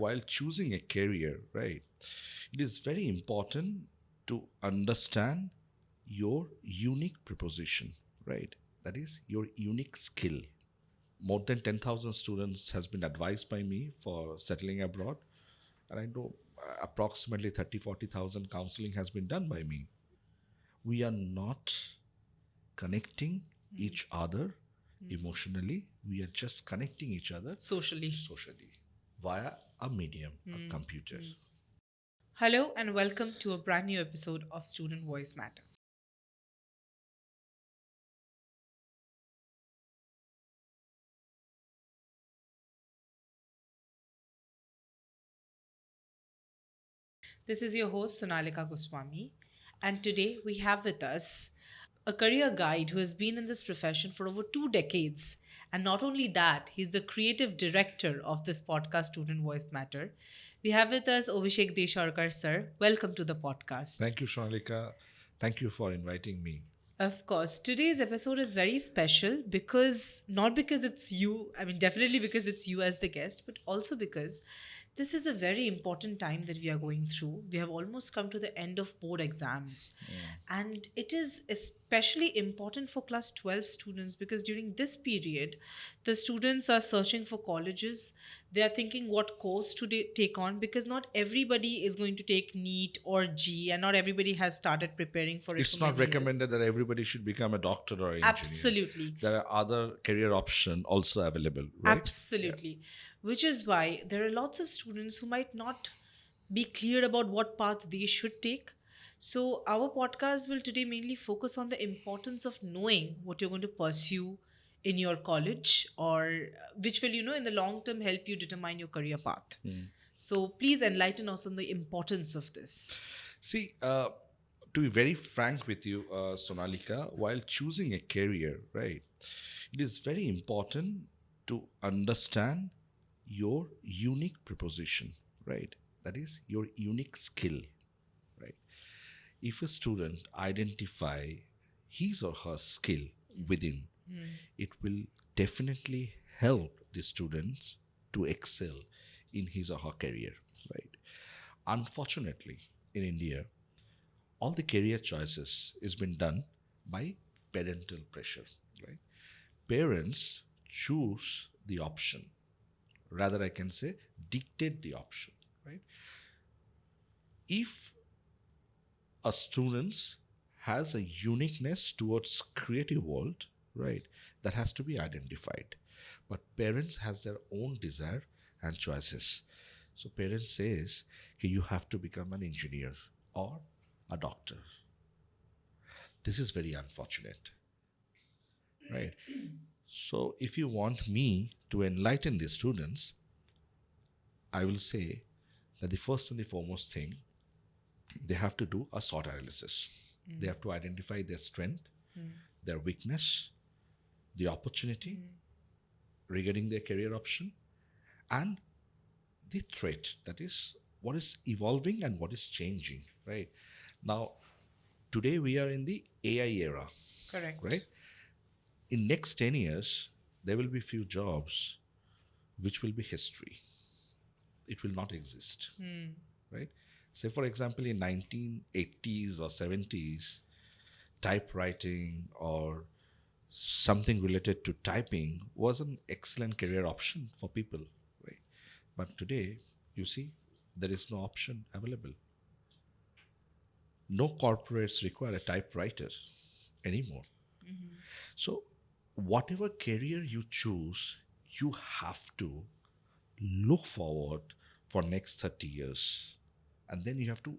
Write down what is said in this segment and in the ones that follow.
while choosing a career, right, it is very important to understand your unique proposition, right? That is your unique skill. More than 10,000 students has been advised by me for settling abroad, and I know approximately 30-40,000 counseling has been done by me. We are not connecting each other emotionally. We are just connecting each other socially via a medium, a computer. Hello and welcome to a brand new episode of Student Voice Matters. This is your host Sonalika Goswami, and today we have with us a career guide who has been in this profession for over 2 decades. And not only that, he's the creative director of this podcast, Student Voice Matter. We have with us Abhishek Desharkar, sir. Welcome to the podcast. Thank you, Sonalika. Thank you for inviting me. Of course, today's episode is very special because not because it's you, I mean, definitely because it's you as the guest, but also because this is a very important time that we are going through. We have almost come to the end of board exams, and it is especially important for class 12 students because during this period, the students are searching for colleges. They are thinking what course to take on because not everybody is going to take NEET or G, and not everybody has started preparing for it It's for not many years. recommended that everybody should become a doctor or engineer. Absolutely. There are other career options also available, right? Absolutely. Which is why there are lots of students who might not be clear about what path they should take. So, our podcast will today mainly focus on the importance of knowing what you're going to pursue in your college, or which will, in the long term help you determine your career path. So, please enlighten us on the importance of this. See, to be very frank with you, Sonalika, while choosing a career, right, it is very important to understand your unique proposition, right? That is your unique skill, right? If a student identify his or her skill within, it will definitely help the students to excel in his or her career, right? Unfortunately, in India, all the career choices is been done by parental pressure, right? Parents choose the option, rather I can say dictate the option, right? If a student has a uniqueness towards creative world, right, that has to be identified, but parents has their own desire and choices. So parents says, okay, you have to become an engineer or a doctor. This is very unfortunate, right? So if you want me to enlighten the students, I will say that the first and the foremost thing, they have to do a SWOT analysis. They have to identify their strength, their weakness, the opportunity regarding their career option, and the threat, that is what is evolving and what is changing, right? Now, today we are in the AI era, Correct. right? In next 10 years, there will be few jobs which will be history. It will not exist, right? Say, for example, in 1980s or 70s, typewriting or something related to typing was an excellent career option for people, right? But today, you see, there is no option available. No corporates require a typewriter anymore. So, whatever career you choose, you have to look forward for next 30 years, and then you have to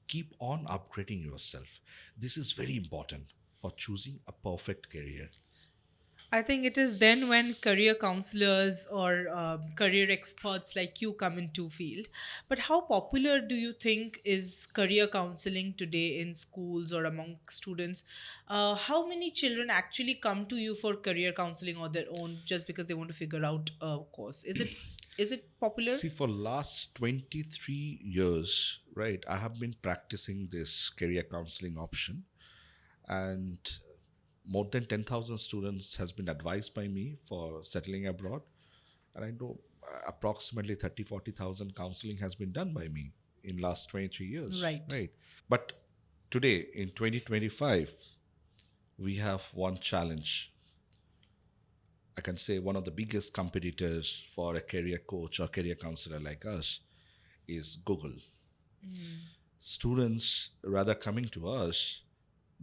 keep on upgrading yourself. This is very important for choosing a perfect career. I think it is then when career counselors or career experts like you come into field. But how popular do you think is career counseling today in schools or among students? How many children actually come to you for career counseling on their own just because they want to figure out a course? Is it popular? See, for last 23 years, right, I have been practicing this career counseling option, and more than 10,000 students has been advised by me for settling abroad, and I know approximately 30,000-40,000 counseling has been done by me in last 23 years. Right. But today in 2025, we have one challenge. I can say one of the biggest competitors for a career coach or career counselor like us is Google. Students, rather coming to us,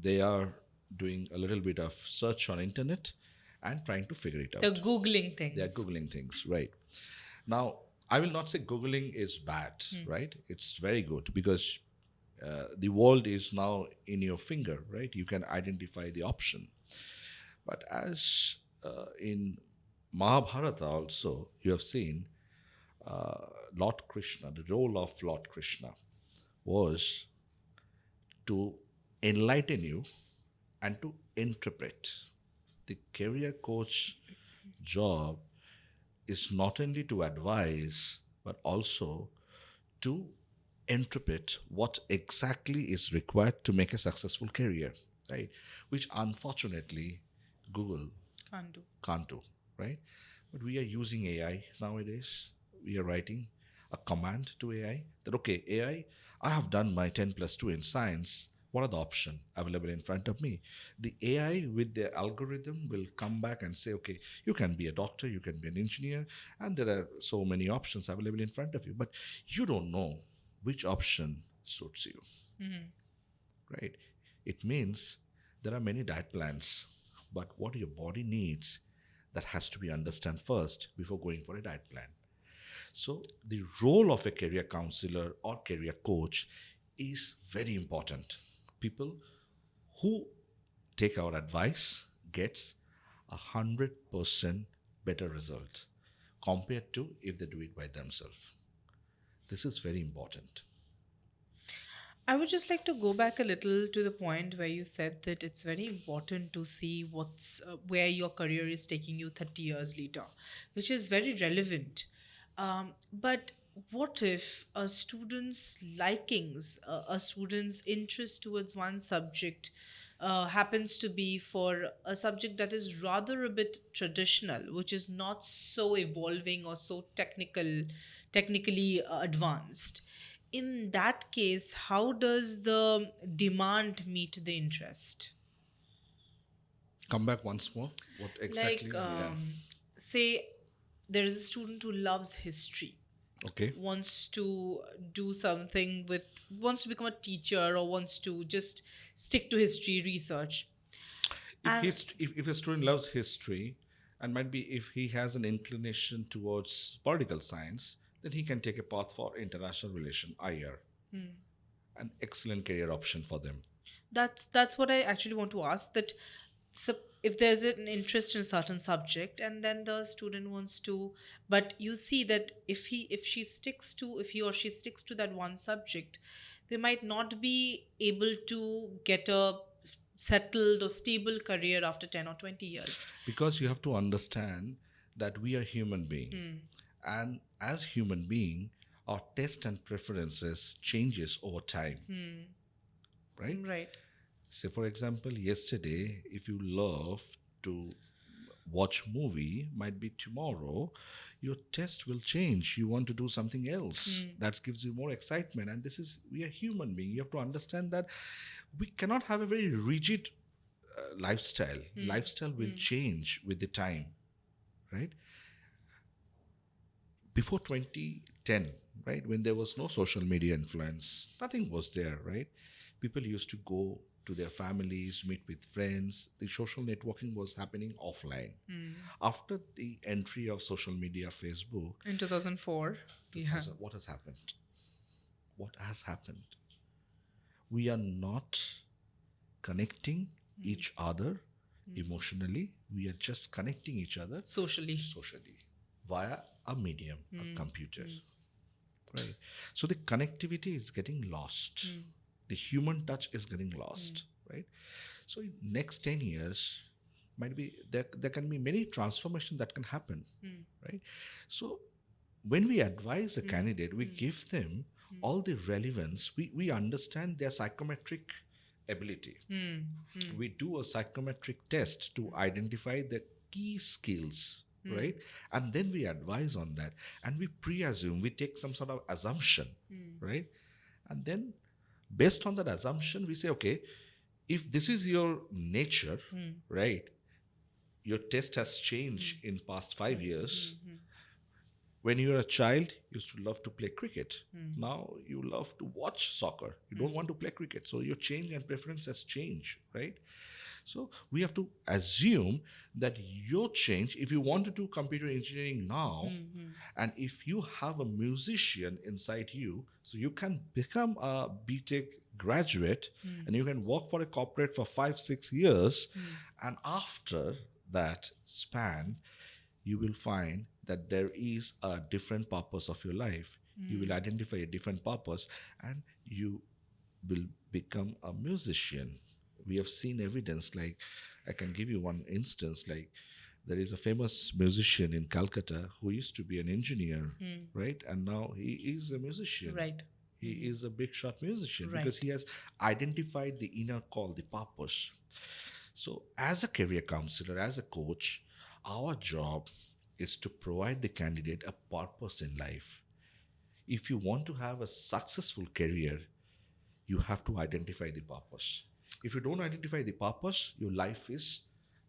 they are doing a little bit of search on internet and trying to figure it out. They're Googling things. They are Googling things, right? Now, I will not say Googling is bad, right? It's very good because the world is now in your finger, right? You can identify the option. But as in Mahabharata also, you have seen Lord Krishna, the role of Lord Krishna was to enlighten you and to interpret. The career coach job is not only to advise, but also to interpret what exactly is required to make a successful career, right? Which unfortunately Google Can't do. can't do, right? But we are using AI nowadays. We are writing a command to AI that, okay, AI, I have done my 10 plus 2 in science. What are the options available in front of me? The AI with the algorithm will come back and say, okay, you can be a doctor, you can be an engineer, and there are so many options available in front of you. But you don't know which option suits you, right? It means there are many diet plans, but what your body needs, that has to be understood first before going for a diet plan. So the role of a career counselor or career coach is very important. People who take our advice gets 100% better result compared to if they do it by themselves. This is very important. I would just like to go back a little to the point where you said that it's very important to see where your career is taking you 30 years later, which is very relevant. But what if a student's likings, a student's interest towards one subject happens to be for a subject that is rather a bit traditional, which is not so evolving or so technically advanced? In that case, how does the demand meet the interest? Come back once more. What exactly? Like, say there is a student who loves history, Okay. wants to do something with, wants to become a teacher, or wants to just stick to history research. And If a student loves history, and might be if he has an inclination towards political science, then he can take a path for international relation, IR. An excellent career option for them. that's what I actually want to ask. That so if there's an interest in a certain subject, and then the student wants to, but you see that if he or she sticks to that one subject, they might not be able to get a settled or stable career after 10 or 20 years. Because you have to understand that we are human being, and as human being, our taste and preferences changes over time, right? Right. Say for example, yesterday, if you love to watch movie, might be tomorrow your taste will change. You want to do something else that gives you more excitement. And this is, we are human being. You have to understand that we cannot have a very rigid lifestyle. Lifestyle will change with the time, right? Before 2010, right, when there was no social media influence, nothing was there, right? People used to go to their families, meet with friends. The social networking was happening offline. After the entry of social media, Facebook, In 2004. Yeah. so what has happened? What has happened? We are not connecting each other emotionally. We are just connecting each other Socially. via a medium, a computer. Right. So the connectivity is getting lost. The human touch is getting lost. Right. So in next 10 years, might be there can be many transformation that can happen. Right. So when we advise a candidate, we give them all the relevance. We understand their psychometric ability. We do a psychometric test to identify the key skills right? And then we advise on that, and we pre-assume, we take some sort of assumption, right? And then based on that assumption, we say, okay, if this is your nature, right? Your taste has changed in past 5 years. When you were a child, you used to love to play cricket. Now you love to watch soccer. You don't want to play cricket. So your change and preference has changed, right? So we have to assume that your change, if you want to do computer engineering now, and if you have a musician inside you, so you can become a BTech graduate and you can work for a corporate for 5-6 years, and after that span, you will find that there is a different purpose of your life. You will identify a different purpose and you will become a musician. We have seen evidence, like I can give you one instance, like there is a famous musician in Calcutta who used to be an engineer, right? And now he is a musician. Right. He is a big shot musician Right. because he has identified the inner call, the purpose. So as a career counselor, as a coach, our job is to provide the candidate a purpose in life. If you want to have a successful career, you have to identify the purpose. If you don't identify the purpose, your life is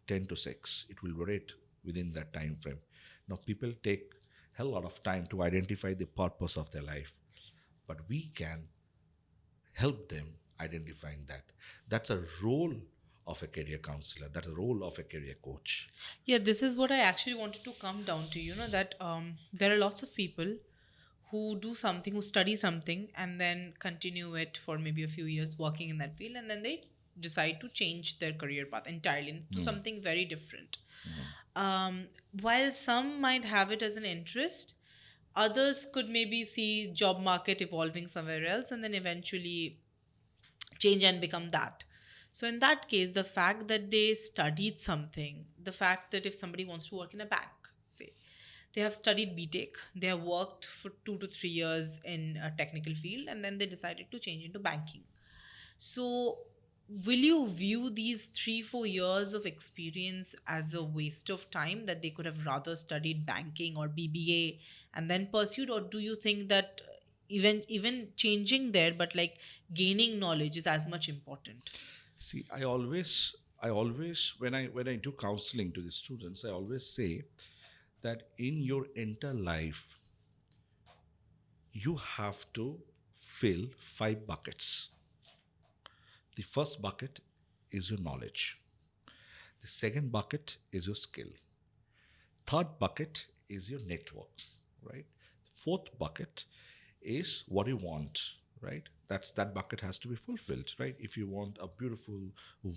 10 to 6. It will rotate within that time frame. Now, people take a lot of time to identify the purpose of their life, but we can help them identifying that. That's a role of a career counselor. That's a role of a career coach. Yeah, this is what I actually wanted to come down to. You know, that there are lots of people who do something, who study something, and then continue it for maybe a few years working in that field, and then they decide to change their career path entirely into something very different. While some might have it as an interest, others could maybe see job market evolving somewhere else and then eventually change and become that. So in that case, the fact that they studied something, the fact that if somebody wants to work in a bank, say, they have studied BTech, they have worked for 2 to 3 years in a technical field, and then they decided to change into banking. So will you view these 3-4 years of experience as a waste of time, that they could have rather studied banking or BBA and then pursued, or do you think that even changing there but like gaining knowledge is as much important? See, I always when I do counseling to the students, I always say that in your entire life, you have to fill 5 buckets. The first bucket is your knowledge. The second bucket is your skill. Third bucket is your network, right? Fourth bucket is what you want, right? That bucket has to be fulfilled, right? If you want a beautiful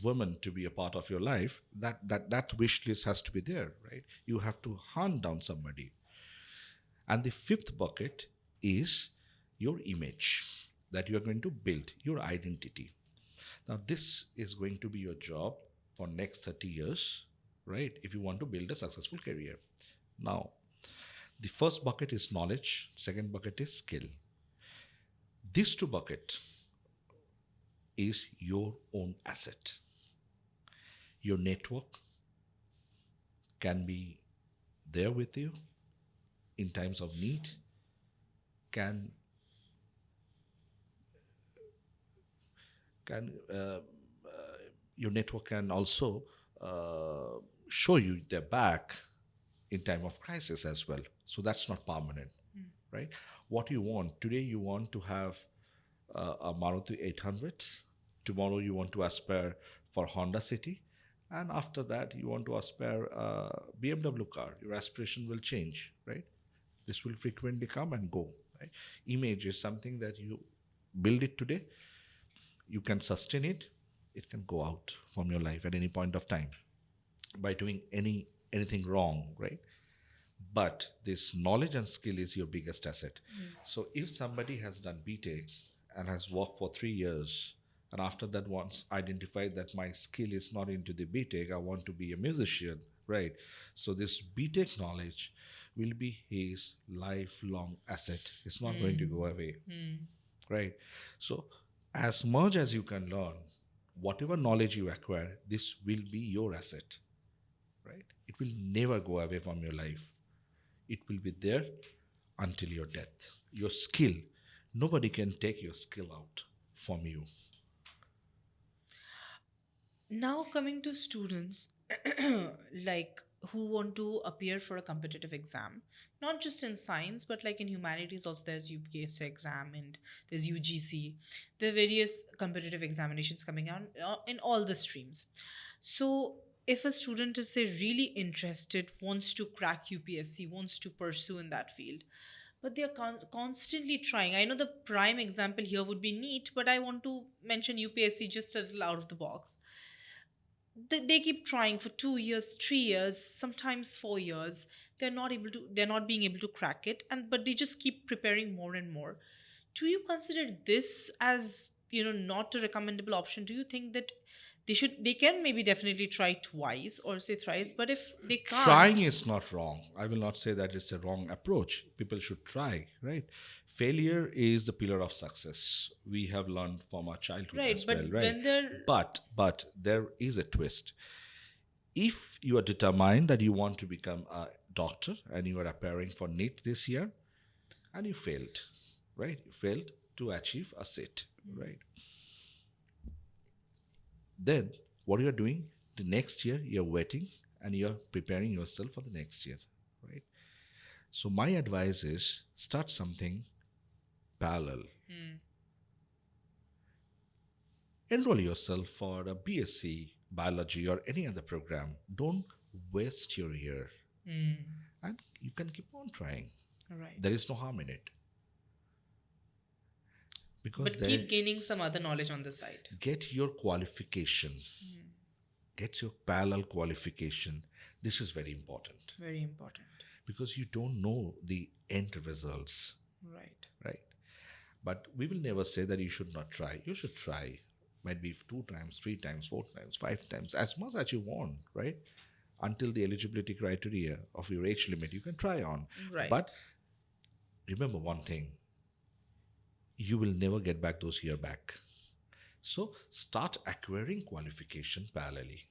woman to be a part of your life, that wish list has to be there, right? You have to hunt down somebody. And the fifth bucket is your image that you are going to build, your identity. Now, this is going to be your job for next 30 years, right? If you want to build a successful career. Now, the first bucket is knowledge, second bucket is skill. These 2 buckets is your own asset. Your network can be there with you in times of need, your network can also show you their back in time of crisis as well. So that's not permanent, right? What you want today, you want to have a Maruti 800. Tomorrow you want to aspire for Honda City, and after that you want to aspire a BMW car. Your aspiration will change, right? This will frequently come and go, right? Image is something that you build it today, you can sustain it, it can go out from your life at any point of time by doing anything wrong, right? But this knowledge and skill is your biggest asset. So if somebody has done BTech and has worked for 3 years, and after that once identified that my skill is not into the BTech, I want to be a musician, right? So this BTech knowledge will be his lifelong asset. It's not going to go away, right? So as much as you can learn, whatever knowledge you acquire, this will be your asset, right? It will never go away from your life. It will be there until your death. Your skill, nobody can take your skill out from you. Now, coming to students like who want to appear for a competitive exam, not just in science, but like in humanities, also there's UPSC exam and there's UGC. There are various competitive examinations coming out in all the streams. So, if a student is, say, really interested, wants to crack UPSC, wants to pursue in that field, but they are constantly trying. I know the prime example here would be NEET, but I want to mention UPSC just a little out of the box. They keep trying for 2 years, 3 years, sometimes 4 years. They're not being able to crack it, and but they just keep preparing more and more. Do you consider this as, not a recommendable option? Do you think that they can maybe definitely try twice or say thrice, but if they Trying can't, is not wrong. I will not say that it's a wrong approach. People should try, right? Failure is the pillar of success. We have learned from our childhood right, as but well, right? when they're But there is a twist. If you are determined that you want to become a doctor and you are appearing for NEET this year and you failed, right? You failed to achieve a seat, right? Then what you are doing the next year, you're waiting and you're preparing yourself for the next year, right? So my advice is start something parallel. Enroll yourself for a BSc biology or any other program. Don't waste your year, and you can keep on trying. right, There is no harm in it, because but then keep gaining some other knowledge on the side. get your qualification, get your parallel qualification. This is very important Very important. because you don't know the end results, Right. right? But we will never say that you should not try. You should try. Might be 2 times, 3 times, 4 times, 5 times, as much as you want, right? Until the eligibility criteria of your age limit, you can try on. Right. But remember one thing, you will never get back those years back. So start acquiring qualification parallelly.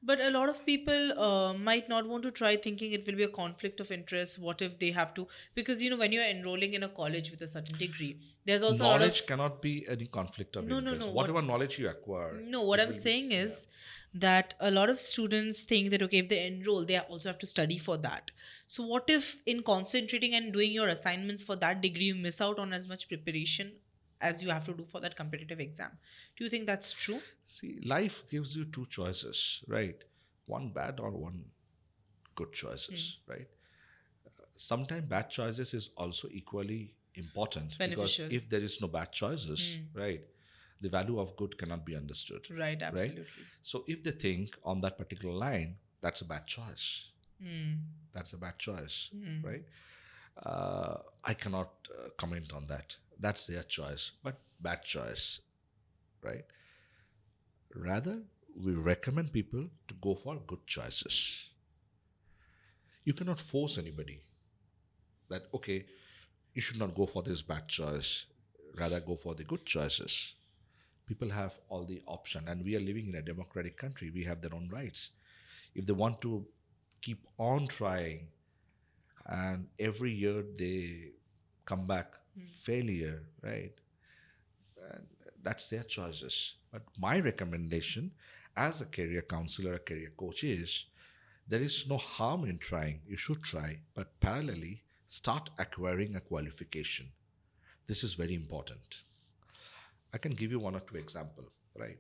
But a lot of people might not want to try, thinking it will be a conflict of interest. What if they have to? Because, when you're enrolling in a college with a certain degree, there's also a lot Knowledge of. cannot be any conflict of No, no, interest. no. Whatever knowledge you acquire. No, what it I'm will be- saying yeah. is that a lot of students think that, okay, if they enroll, they also have to study for that. So, what if in concentrating and doing your assignments for that degree, you miss out on as much preparation as you have to do for that competitive exam? Do you think that's true? See, life gives you 2 choices, right? One bad or one good choices, right? Sometimes bad choices is also equally important, Beneficial. because if there is no bad choices, right, the value of good cannot be understood. Right, absolutely. So if they think on that particular line, that's a bad choice. That's a bad choice, right? I cannot comment on that. That's their choice, but bad choice, right? Rather, we recommend people to go for good choices. You cannot force anybody that, okay, you should not go for this bad choice, rather go for the good choices. People have all the option, and we are living in a democratic country. We have their own rights. If they want to keep on trying and every year they come back failure, right? And that's their choices. But my recommendation as a career counselor, a career coach is there is no harm in trying. You should try, but parallelly start acquiring a qualification. This is very important. I can give you 1 or 2 examples, right?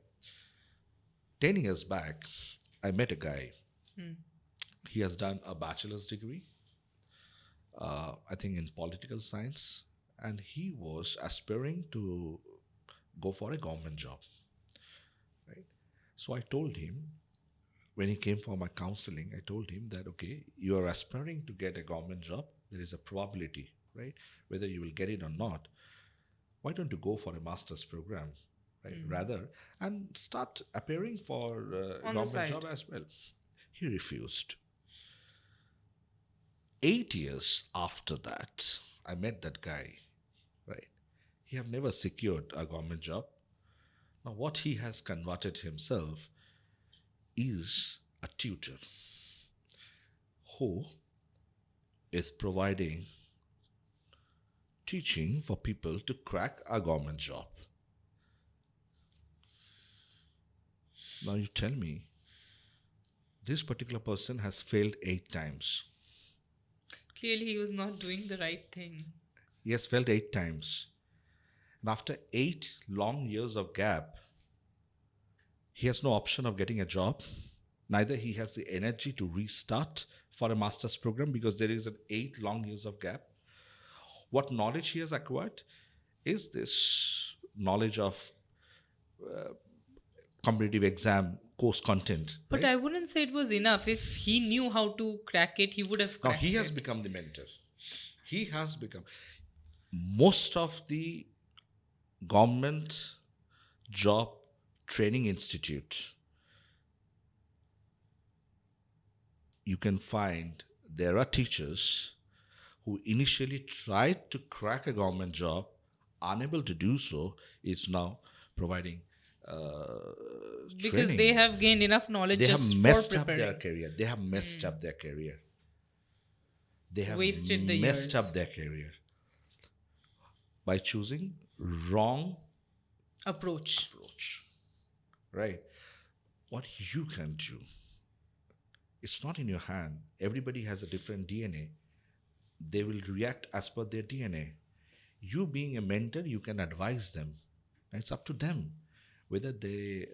10 years back, I met a guy. He has done a bachelor's degree, I think in political science, and he was aspiring to go for a government job, right? So I told him, when he came for my counseling, I told him that, okay, you are aspiring to get a government job. There is a probability, right? Whether you will get it or not. Why don't you go for a master's program, right? Rather, and start appearing for a On the government side. job as well. He refused. 8 years after that, I met that guy, right? He have never secured a government job. Now, what he has converted himself is a tutor. who is providing teaching for people to crack a government job. Now you tell me, this particular person has failed 8 times. Clearly, he was not doing the right thing. He has failed 8 times. And after 8 long years of gap, he has no option of getting a job. Neither he has the energy to restart for a master's program because there is an 8 long years of gap. What knowledge he has acquired is this knowledge of competitive exam course content. But right? I wouldn't say it was enough. If he knew how to crack it, he would have Now cracked he has it. become the mentor. He has become. Most of the government job training institute, you can find there are teachers who initially tried to crack a government job, unable to do so, is now providing Because training. they have gained enough knowledge They have just messed for up their preparing. career. They have messed up their career. They have Wasted the messed years. up their career by choosing wrong Approach. approach. Right? What you can do, it's not in your hand. Everybody has a different DNA. They will react as per their DNA. You being a mentor, you can advise them. It's up to them whether they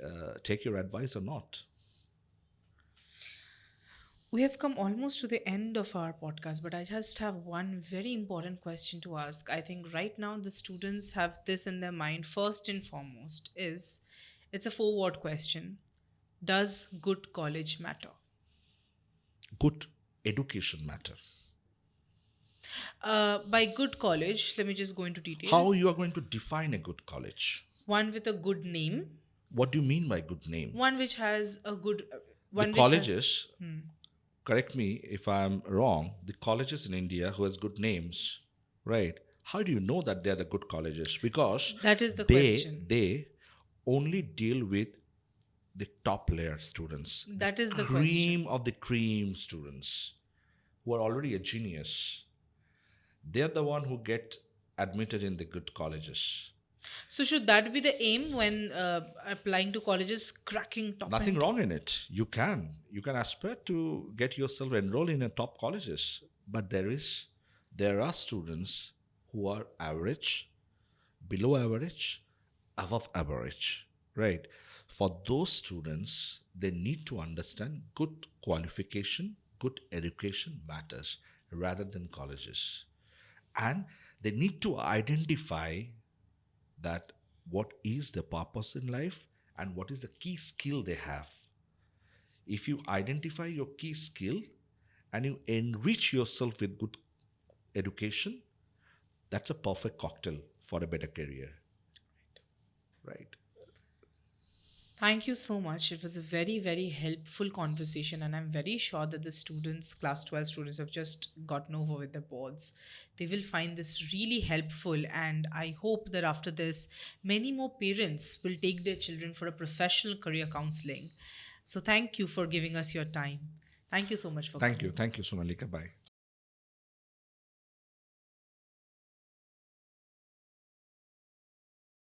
take your advice or not. We have come almost to the end of our podcast, but I just have one very important question to ask. I think right now the students have this in their mind. First and foremost is, it's a 4-word question. Does good college matter? Good education matter. By good college, let me just go into details. How you are going to define a good college? One with a good name, What do you mean by good name? one which has a good The colleges, correct me if I'm wrong, the colleges in India who has good names, right? How do you know that they're the good colleges? Because That is the question. they only deal with the top layer students. That is the cream question. of the cream students who are already a genius. They're the one who get admitted in the good colleges. So should that be the aim when applying to colleges, cracking top Nothing end? wrong in it. You can aspire to get yourself enrolled in a top colleges, but there are students who are average, below average, above average, right? For those students, they need to understand good qualification, good education matters rather than colleges, and they need to identify that what is the purpose in life and what is the key skill they have. If you identify your key skill and you enrich yourself with good education, that's a perfect cocktail for a better career. Right. Thank you so much. It was a very, very helpful conversation, and I'm very sure that the students, class 12 students, have just gotten over with the boards. They will find this really helpful, and I hope that after this, many more parents will take their children for a professional career counseling. So, thank you for giving us your time. Thank you so much for Thank coming. you. Thank you, Sonalika. Bye.